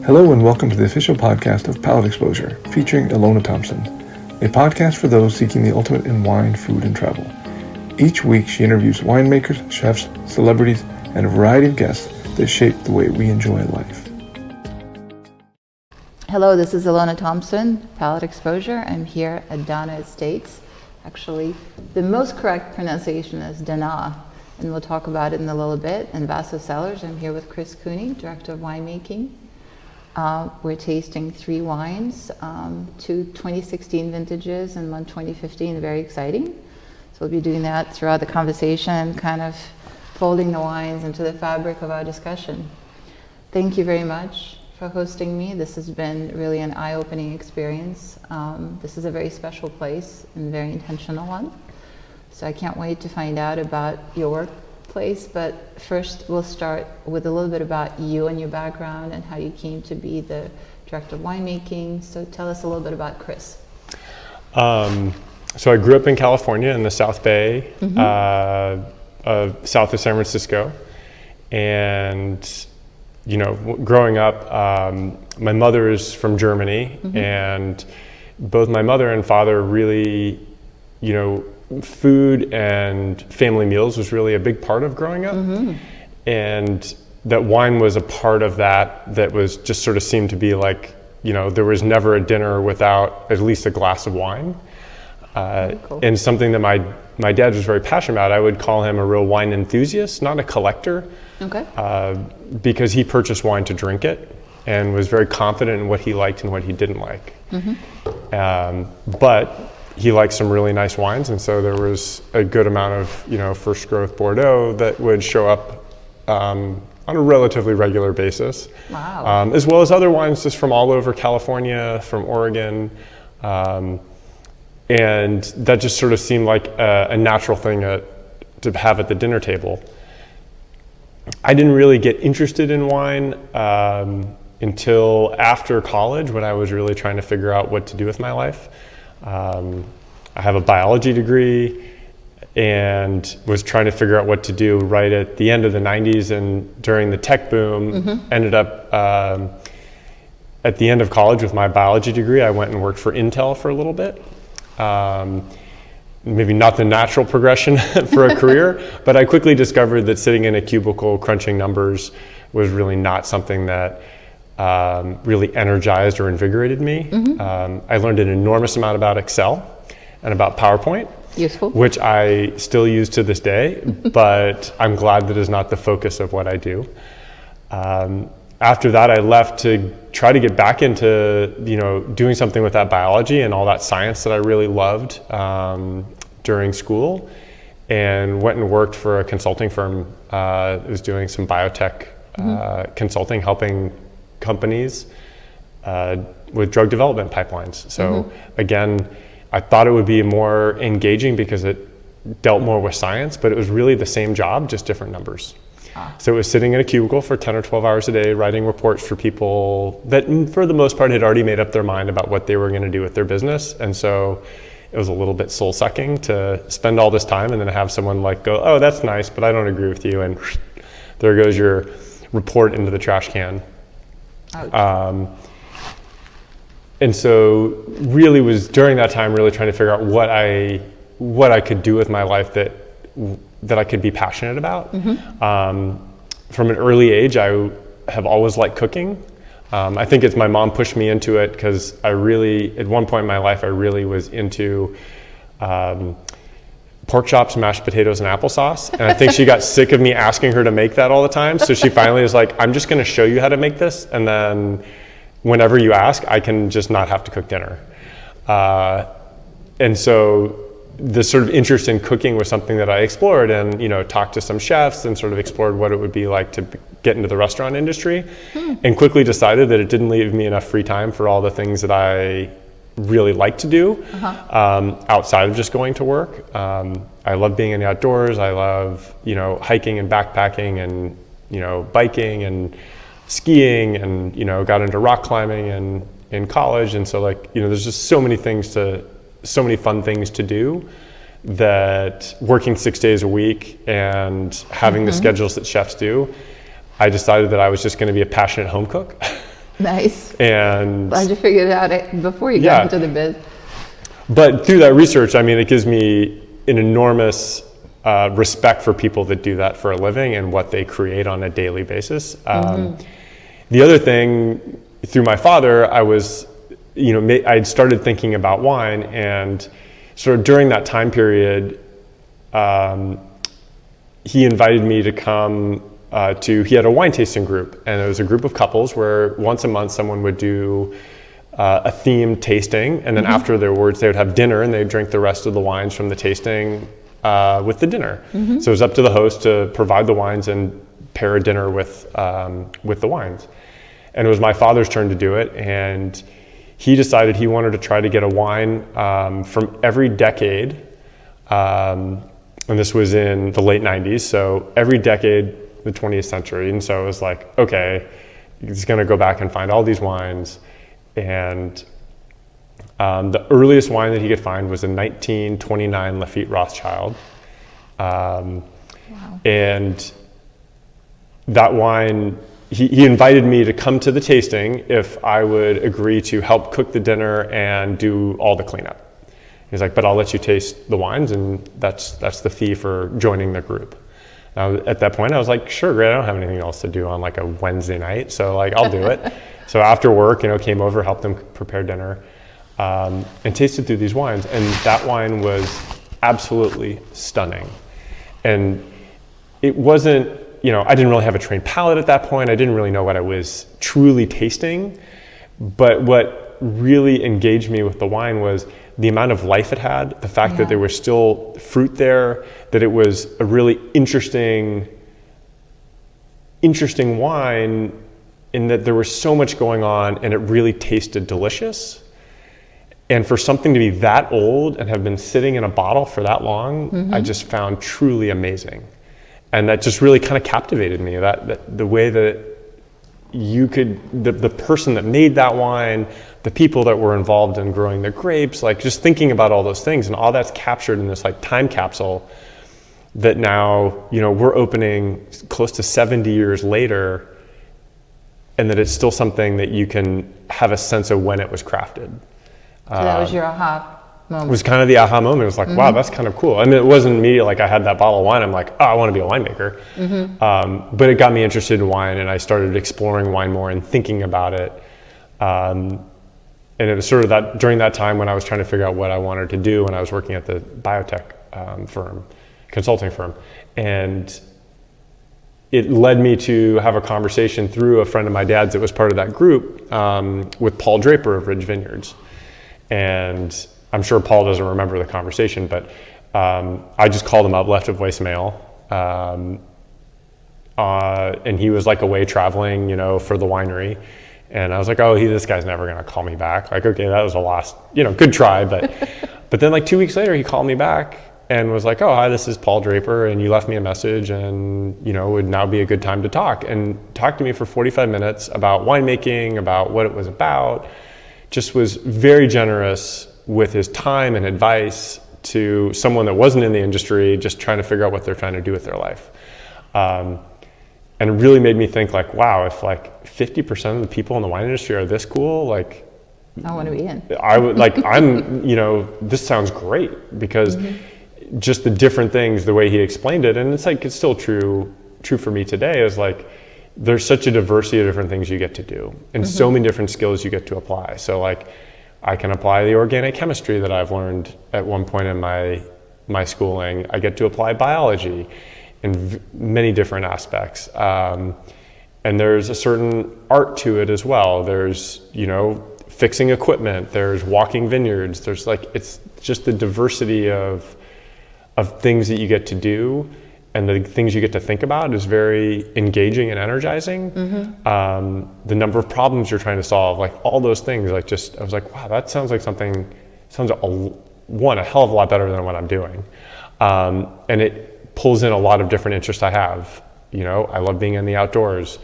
Hello and welcome to the official podcast of Palate Exposure, featuring Ilona Thompson, a podcast for those seeking the ultimate in wine, food, and travel. Each week she interviews winemakers, chefs, celebrities, and a variety of guests that shape the way we enjoy life. Hello, this is Ilona Thompson, Palate Exposure. I'm here at Dana Estates. Actually, the most correct pronunciation is Dana, and we'll talk about it in a little bit. And Vaso Cellars, I'm here with Chris Cooney, Director of Winemaking. We're tasting 3 wines, 2 2016 vintages and 1 2015, very exciting. So we'll be doing that throughout the conversation, kind of folding the wines into the fabric of our discussion. Thank you very much for hosting me. This has been really an eye-opening experience. This is a very special place and very intentional one. So I can't wait to find out about your workplace, but first we'll start with a little bit about you and your background and how you came to be the Director of Winemaking. So tell us a little bit about Chris. So I grew up in California in the South Bay, south of San Francisco. And, you know, growing up, my mother is from Germany, and both my mother and father really, you know, food and family meals was really a big part of growing up. And that wine was a part of that was just sort of seemed to be like, you know, there was never a dinner without at least a glass of wine. Cool. And something that my dad was very passionate about. I would call him a real wine enthusiast, not a collector. Okay. Because he purchased wine to drink it and was very confident in what he liked and what he didn't like. But he liked some really nice wines, and so there was a good amount of, you know, first growth Bordeaux that would show up on a relatively regular basis. Wow. As well as other wines just from all over California, from Oregon. And that just sort of seemed like a natural thing to have at the dinner table. I didn't really get interested in wine until after college, when I was really trying to figure out what to do with my life. I have a biology degree and was trying to figure out what to do right at the end of the 90s and during the tech boom. Ended up at the end of college with my biology degree. I went and worked for Intel for a little bit. Maybe not the natural progression for a career, but I quickly discovered that sitting in a cubicle crunching numbers was really not something that really energized or invigorated me. I learned an enormous amount about Excel and about PowerPoint, Useful. which I still use to this day, but I'm glad that is not the focus of what I do. After that, I left to try to get back into, you know, doing something with that biology and all that science that I really loved during school, and went and worked for a consulting firm that was doing some biotech consulting, helping companies with drug development pipelines. So again, I thought it would be more engaging because it dealt more with science, but it was really the same job, just different numbers. So it was sitting in a cubicle for 10 or 12 hours a day, writing reports for people that for the most part had already made up their mind about what they were going to do with their business. And so it was a little bit soul sucking to spend all this time and then have someone like go, oh, that's nice, but I don't agree with you. And there goes your report into the trash can. And so really was during that time really trying to figure out what I could do with my life that I could be passionate about. From an early age, I have always liked cooking. I think it's my mom pushed me into it because I really, at one point in my life, I really was into pork chops, mashed potatoes, and applesauce. And I think she got sick of me asking her to make that all the time. So she finally was like, I'm just going to show you how to make this. And then whenever you ask, I can just not have to cook dinner. And so the sort of interest in cooking was something that I explored and, you know, talked to some chefs and sort of explored what it would be like to get into the restaurant industry, and quickly decided that it didn't leave me enough free time for all the things that I really like to do outside of just going to work. I love being in the outdoors. I love, you know, hiking and backpacking and, you know, biking and skiing, and, you know, got into rock climbing and in college. And so, like, you know, there's just so many fun things to do, that working 6 days a week and having the schedules that chefs do, I decided that I was just going to be a passionate home cook. Nice. And Glad you figured it out before you Yeah. got into the biz. but through that research, I mean, it gives me an enormous respect for people that do that for a living and what they create on a daily basis. The other thing, through my father, I was, I had started thinking about wine, and sort of during that time period, he invited me to come he had a wine tasting group, and it was a group of couples where once a month someone would do a themed tasting, and then afterwards they would have dinner and they'd drink the rest of the wines from the tasting with the dinner. So it was up to the host to provide the wines and pair a dinner with the wines. And it was my father's turn to do it, and he decided he wanted to try to get a wine from every decade, and this was in the late 90s, so every decade, the 20th century. And so it was like, okay, he's going to go back and find all these wines. And the earliest wine that he could find was a 1929 Lafite Rothschild. Wow. And that wine, he invited me to come to the tasting if I would agree to help cook the dinner and do all the cleanup. He's like, but I'll let you taste the wines, and that's the fee for joining the group. Now, at that point, I was like, sure, great. I don't have anything else to do on like a Wednesday night, so like I'll do it. So after work, came over, helped them prepare dinner, and tasted through these wines, and that wine was absolutely stunning. And it wasn't, I didn't really have a trained palate at that point. I didn't really know what I was truly tasting, but what really engaged me with the wine was the amount of life it had, the fact that there was still fruit there, that it was a really interesting wine in that there was so much going on and it really tasted delicious. And for something to be that old and have been sitting in a bottle for that long, I just found truly amazing. And that just really kind of captivated me, that the way that you could, the person that made that wine, the people that were involved in growing the grapes, like just thinking about all those things, and all that's captured in this like time capsule that now, we're opening close to 70 years later, and that it's still something that you can have a sense of when it was crafted. So that was your aha moment. It was kind of the aha moment. It was like, wow, that's kind of cool. I mean, it wasn't immediately like I had that bottle of wine. I'm like, oh, I want to be a winemaker. But it got me interested in wine, and I started exploring wine more and thinking about it. And it was sort of that during that time when I was trying to figure out what I wanted to do, when I was working at the biotech consulting firm. And it led me to have a conversation through a friend of my dad's that was part of that group with Paul Draper of Ridge Vineyards. And I'm sure Paul doesn't remember the conversation, but I just called him up, left a voicemail, and he was like away traveling, for the winery. And I was like, oh, this guy's never going to call me back. Like, okay, that was a lost, good try. But then like 2 weeks later, he called me back and was like, oh, hi, this is Paul Draper, and you left me a message, and, would now be a good time to talk. And talked to me for 45 minutes about winemaking, about what it was about. Just was very generous with his time and advice to someone that wasn't in the industry, just trying to figure out what they're trying to do with their life. And it really made me think like, wow, if like 50% of the people in the wine industry are this cool, like I want to be in. I would like, this sounds great, because just the different things, the way he explained it, and it's like, it's still true for me today, is like, there's such a diversity of different things you get to do, and so many different skills you get to apply. So like, I can apply the organic chemistry that I've learned at one point in my schooling. I get to apply biology in many different aspects. And there's a certain art to it as well. There's, fixing equipment, there's walking vineyards, there's like, it's just the diversity of things that you get to do, and the things you get to think about is very engaging and energizing. The number of problems you're trying to solve, like all those things, like I was like, wow, that sounds like something, sounds a hell of a lot better than what I'm doing. And it pulls in a lot of different interests I have. I love being in the outdoors.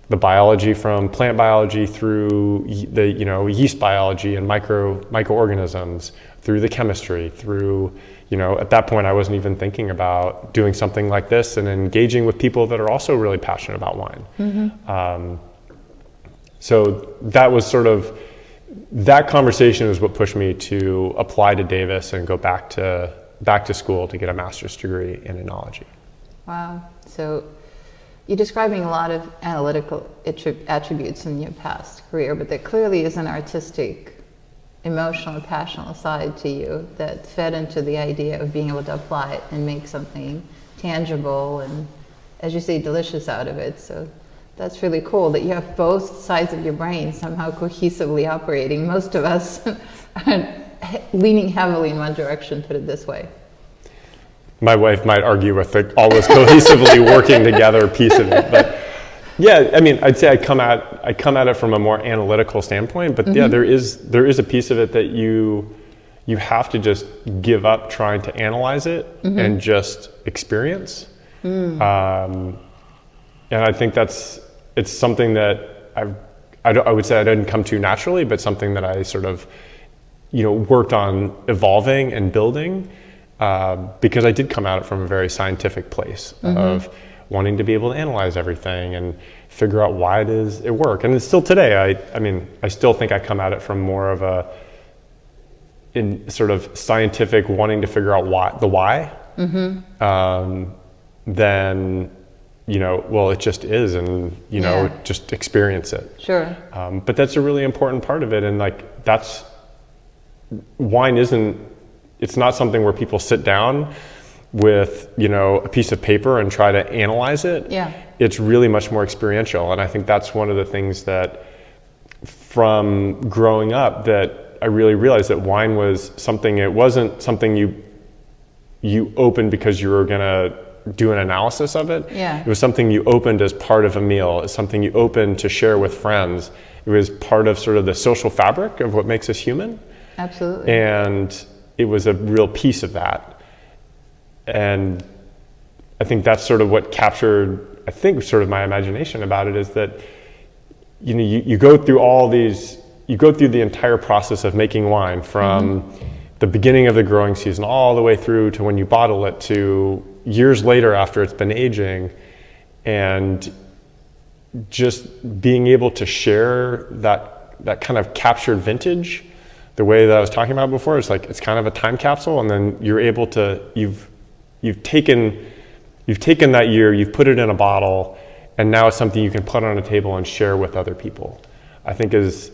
The biology, from plant biology through the yeast biology and microorganisms, through the chemistry, through at that point I wasn't even thinking about doing something like this and engaging with people that are also really passionate about wine. So that was sort of, that conversation was what pushed me to apply to Davis and go back to school to get a master's degree in enology. Wow. So you're describing a lot of analytical attributes in your past career, but there clearly is an artistic, emotional, passionate side to you that fed into the idea of being able to apply it and make something tangible and, as you say, delicious out of it. So that's really cool that you have both sides of your brain somehow cohesively operating. Most of us are leaning heavily in one direction, put it this way. My wife might argue with the always cohesively working together piece of it, but yeah, I mean, I'd say I come at it from a more analytical standpoint, but yeah, there is a piece of it that you have to just give up trying to analyze it and just experience. And I think it's something that I would say I didn't come to naturally, but something that I sort of, worked on evolving and building, because I did come at it from a very scientific place of wanting to be able to analyze everything and figure out why it work. And it's still today, I still think I come at it from more of in sort of scientific wanting to figure out why, than, well, it just is, and, just experience it. Sure. But that's a really important part of it. And wine it's not something where people sit down with, a piece of paper and try to analyze it. Yeah. It's really much more experiential. And I think that's one of the things that from growing up that I really realized that wine was something, it wasn't something you opened because you were gonna do an analysis of it. Yeah. It was something you opened as part of a meal. It's something you opened to share with friends. It was part of sort of the social fabric of what makes us human. Absolutely. And it was a real piece of that. And I think that's sort of what captured, I think, sort of my imagination about it, is that, you go through you go through the entire process of making wine from the beginning of the growing season all the way through to when you bottle it to years later after it's been aging, and just being able to share that kind of captured vintage the way that I was talking about before. It's kind of a time capsule, and then you're able to, you've taken that year, you've put it in a bottle, and now it's something you can put on a table and share with other people. I think is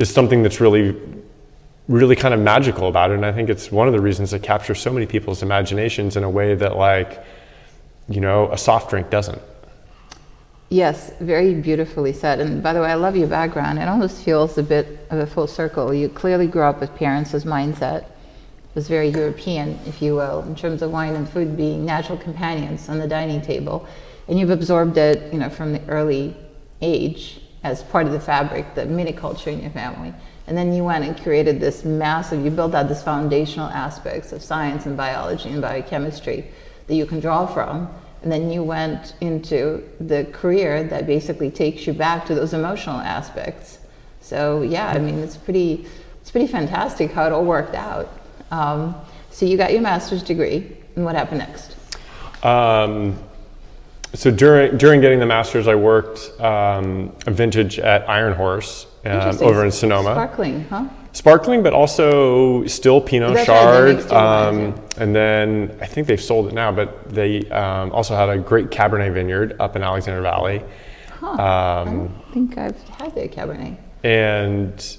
something that's really, really kind of magical about it. And I think it's one of the reasons it captures so many people's imaginations in a way that a soft drink doesn't. Yes, very beautifully said. And by the way, I love your background. It almost feels a bit of a full circle. You clearly grew up with parents' mindset. It was very European, if you will, in terms of wine and food being natural companions on the dining table. And you've absorbed it, from the early age as part of the fabric, the miniculture in your family. And then you went and created this you built out this foundational aspects of science and biology and biochemistry that you can draw from. And then you went into the career that basically takes you back to those emotional aspects. So yeah, it's pretty fantastic how it all worked out. So you got your master's degree, and what happened next? So during getting the master's, I worked a vintage at Iron Horse over in Sonoma. Sparkling, huh? Sparkling, but also still Pinot That's Chard. right, And then I think they've sold it now, but they also had a great Cabernet vineyard up in Alexander Valley. I don't think I've had their Cabernet. And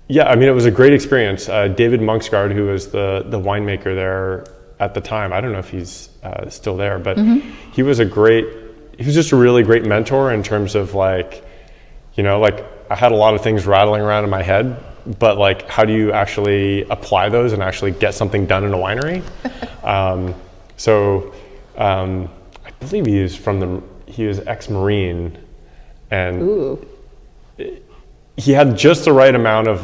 yeah, it was a great experience. David Monksgaard, who was the winemaker there at the time, I don't know if he's still there, but he was just a really great mentor in terms of I had a lot of things rattling around in my head, but how do you actually apply those and actually get something done in a winery? I believe he was ex-Marine, and he had just the right amount of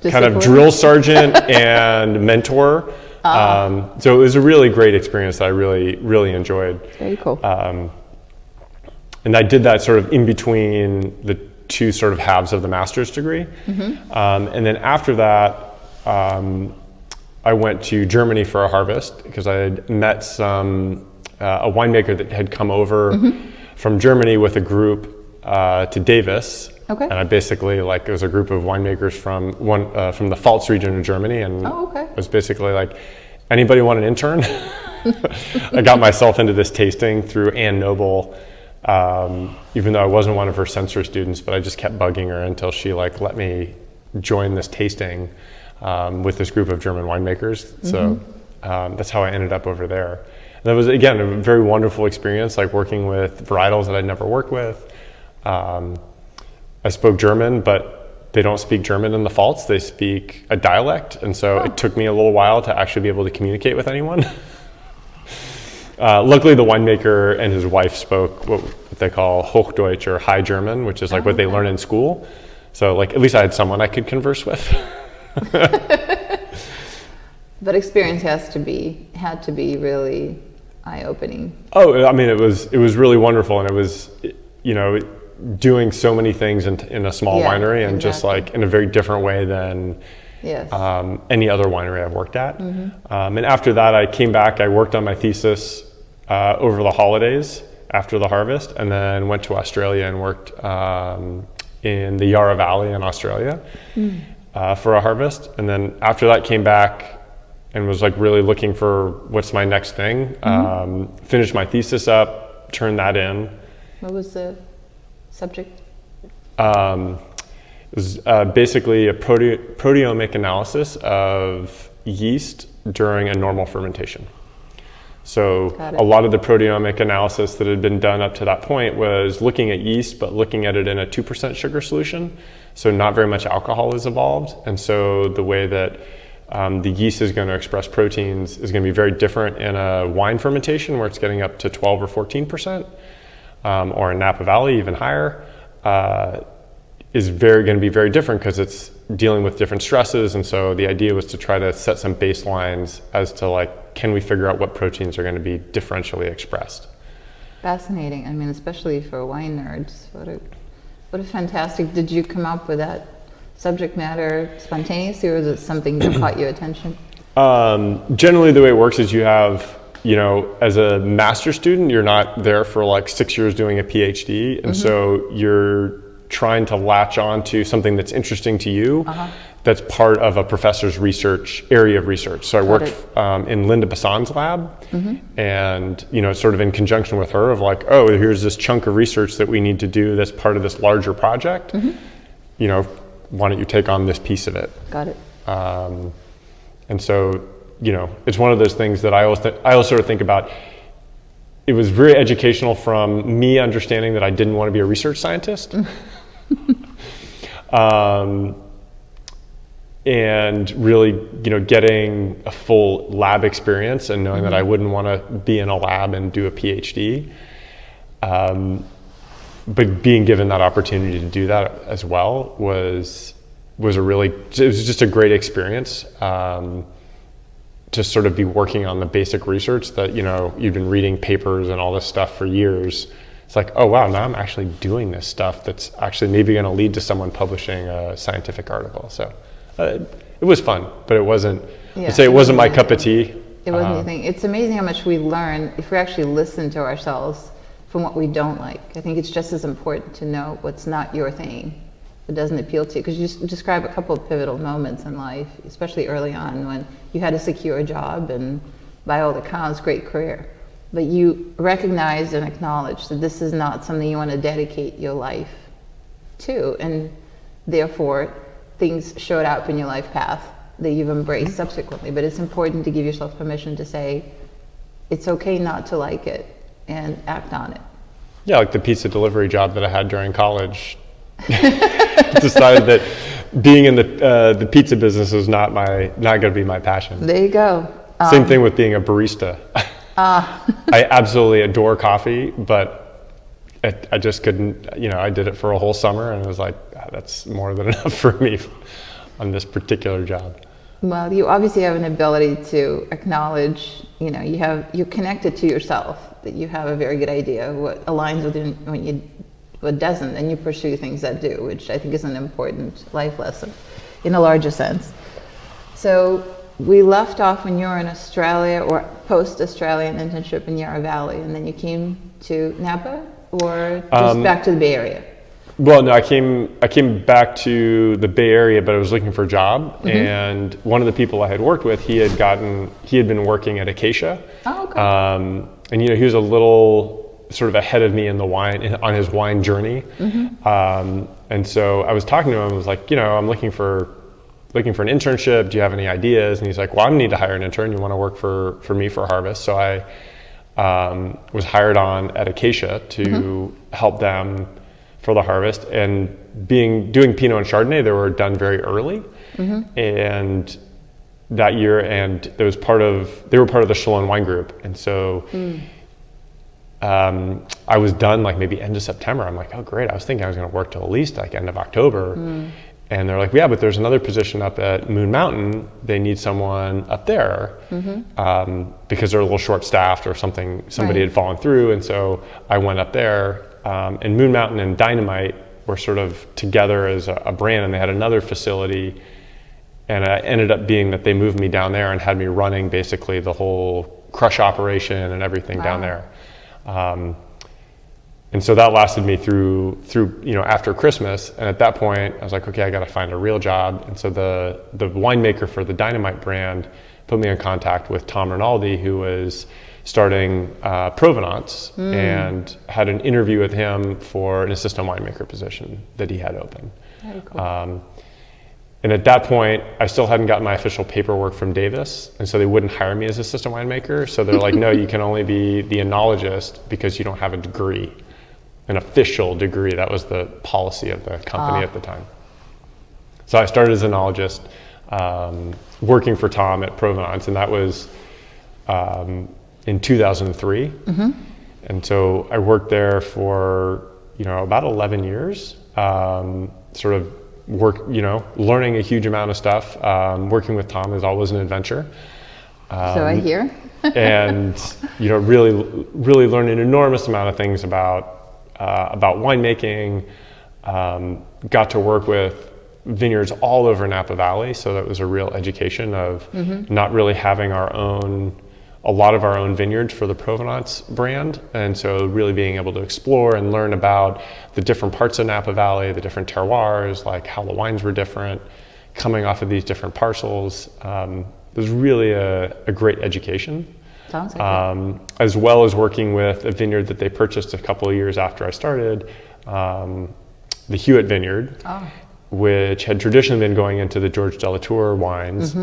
kind of drill sergeant and mentor. So it was a really great experience that I really, really enjoyed. Very cool. And I did that sort of in between the two sort of halves of the master's degree. And then after that, I went to Germany for a harvest because I had met a winemaker that had come over from Germany with a group to Davis. Okay. And I basically, like, it was a group of winemakers from the Pfalz region of Germany, and it was basically like, anybody want an intern? I got myself into this tasting through Ann Noble, even though I wasn't one of her censor students, but I just kept bugging her until she like let me join this tasting with this group of German winemakers. So that's how I ended up over there. And that was, again, a very wonderful experience, like working with varietals that I'd never worked with. I spoke German, but they don't speak German in the Pfalz. They speak a dialect, and so it took me a little while to actually be able to communicate with anyone. Luckily, the winemaker and his wife spoke what they call Hochdeutsch, or High German, which is like what they learn in school. So, like, at least I had someone I could converse with. But experience had to be really eye-opening. Oh, I mean, it was really wonderful, and it was, you know, doing so many things in a small winery, and just like in a very different way than any other winery I've worked at. And after that, I came back. I worked on my thesis over the holidays after the harvest, and then went to Australia and worked in the Yarra Valley in Australia for a harvest. And then after that, came back and was like really looking for what's my next thing. Finished my thesis up, turned that in. What was the subject? It was basically a proteomic analysis of yeast during a normal fermentation. So a lot of the proteomic analysis that had been done up to that point was looking at yeast, but looking at it in a 2% sugar solution. So not very much alcohol is involved. And so the way that the yeast is going to express proteins is going to be very different in a wine fermentation where it's getting up to 12 or 14%, or in Napa Valley even higher, is going to be very different because it's dealing with different stresses. And so the idea was to try to set some baselines as to, like, can we figure out what proteins are going to be differentially expressed? Fascinating. I mean, especially for wine nerds. What a fantastic, did you come up with that subject matter spontaneously, or was it something that caught your attention? Generally the way it works is you have, you know, as a master's student, you're not there for like 6 years doing a PhD. And so you're trying to latch on to something that's interesting to you, that's part of a professor's area of research. So I worked in Linda Bassan's lab, and, you know, sort of in conjunction with her of like, oh, here's this chunk of research that we need to do that's part of this larger project. You know, why don't you take on this piece of it? Got it. And so, you know, it's one of those things that I always sort of think about. It was very educational from me understanding that I didn't want to be a research scientist. And really, you know, getting a full lab experience and knowing that I wouldn't want to be in a lab and do a PhD. But being given that opportunity to do that as well was just a great experience. To sort of be working on the basic research that, you know, you've been reading papers and all this stuff for years. It's like, oh wow, now I'm actually doing this stuff that's actually maybe going to lead to someone publishing a scientific article. So it was fun, but it wasn't, I'd say it wasn't my cup of tea. It wasn't anything. It's amazing how much we learn if we actually listen to ourselves from what we don't like. I think it's just as important to know what's not your thing, what doesn't appeal to you, because you describe a couple of pivotal moments in life, especially early on when you had a secure job and by all accounts, great career. But you recognized and acknowledged that this is not something you want to dedicate your life to, and therefore things showed up in your life path that you've embraced subsequently. But it's important to give yourself permission to say, it's okay not to like it, and act on it. Yeah, like the pizza delivery job that I had during college. Decided that being in the pizza business is not going to be my passion. There you go. Same thing with being a barista. I absolutely adore coffee, but I just couldn't, you know, I did it for a whole summer and it was like, that's more than enough for me on this particular job. Well, you obviously have an ability to acknowledge, you know, you're connected to yourself, that you have a very good idea of what aligns with what doesn't, and you pursue things that do, which I think is an important life lesson in a larger sense. So we left off when you were in Australia, or post-Australian internship in Yarra Valley, and then you came to Napa, or just back to the Bay Area? Well, no, I came back to the Bay Area, but I was looking for a job, and one of the people I had worked with, he had been working at Acacia. Oh, okay. And he was a little sort of ahead of me in on his wine journey. And so I was talking to him. I was like, I'm looking for an internship. Do you have any ideas? And he's like, well, I need to hire an intern. You want to work for me for Harvest? So I was hired on at Acacia to help them for the harvest, and doing Pinot and Chardonnay, they were done very early, and that year, and they were part of the Chalon wine group, and so I was done like maybe end of September. I'm like, oh great, I was thinking I was going to work till at least like end of October, and they're like, yeah, but there's another position up at Moon Mountain. They need someone up there because they're a little short-staffed or something. Somebody had fallen through, and so I went up there. And Moon Mountain and Dynamite were sort of together as a brand, and they had another facility, and it ended up being that they moved me down there and had me running basically the whole crush operation and everything down there. And so that lasted me through after Christmas, and at that point I was like, okay, I got to find a real job. And so the winemaker for the Dynamite brand put me in contact with Tom Rinaldi, who was starting Provenance, and had an interview with him for an assistant winemaker position that he had open. Very cool. And at that point, I still hadn't gotten my official paperwork from Davis, and so they wouldn't hire me as assistant winemaker. So they're like, no, you can only be the enologist because you don't have a degree, an official degree. That was the policy of the company at the time. So I started as an enologist, working for Tom at Provenance, and that was in 2003. And so I worked there for about 11 years, sort of learning a huge amount of stuff. Working with Tom is always an adventure. So I hear. And really learned an enormous amount of things about winemaking. Got to work with vineyards all over Napa Valley, so that was a real education of not really having a lot of our own vineyards for the Provenance brand, and so really being able to explore and learn about the different parts of Napa Valley, the different terroirs, like how the wines were different, coming off of these different parcels. It was really a great education. Sounds like it. As well as working with a vineyard that they purchased a couple of years after I started, the Hewitt Vineyard, which had traditionally been going into the George Delatour wines.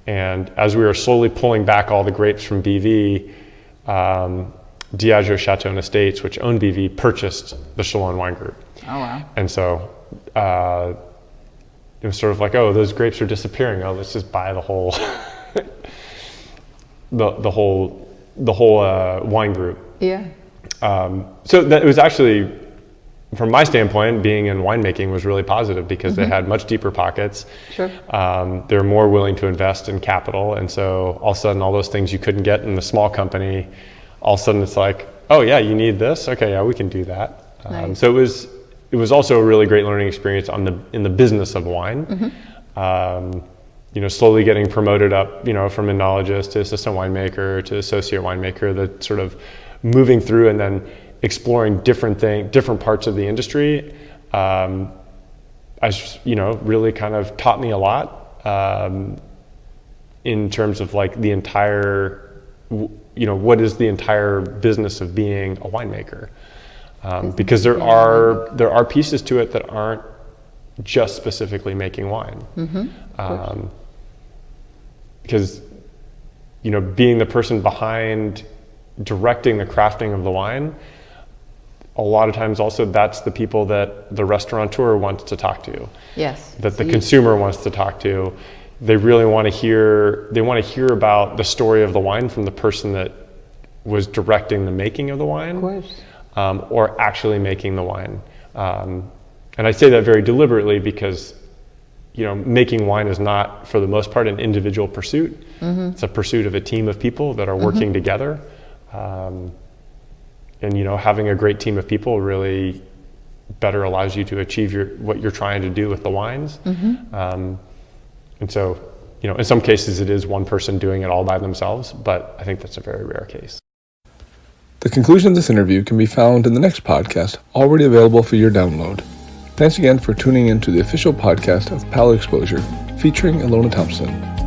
And as we were slowly pulling back all the grapes from BV, Diageo Chateau and Estates, which owned BV, purchased the Chalon Wine Group. Oh, wow. And so it was sort of like, oh, those grapes are disappearing. Oh, let's just buy the whole the whole wine group. Yeah. So that it was actually, from my standpoint, being in winemaking was really positive because they had much deeper pockets. Sure. They're more willing to invest in capital, and so all of a sudden, all those things you couldn't get in the small company, all of a sudden it's like, oh yeah, you need this? Okay, yeah, we can do that. Nice. So it was also a really great learning experience in the business of wine. Slowly getting promoted up, from enologist to assistant winemaker to associate winemaker, the sort of moving through and then exploring different parts of the industry, really kind of taught me a lot in terms of like the entire, what is the entire business of being a winemaker, because there are pieces to it that aren't just specifically making wine, because being the person behind directing the crafting of the wine, a lot of times also that's the people that the restaurateur wants to talk to. Yes. That the consumer wants to talk to. They really want to hear about the story of the wine from the person that was directing the making of the wine. Of course. Or actually making the wine. And I say that very deliberately because making wine is not, for the most part, an individual pursuit. It's a pursuit of a team of people that are working together. And having a great team of people really better allows you to achieve what you're trying to do with the wines. And so, in some cases it is one person doing it all by themselves, but I think that's a very rare case. The conclusion of this interview can be found in the next podcast, already available for your download. Thanks again for tuning in to the official podcast of Palate Exposure featuring Ilona Thompson.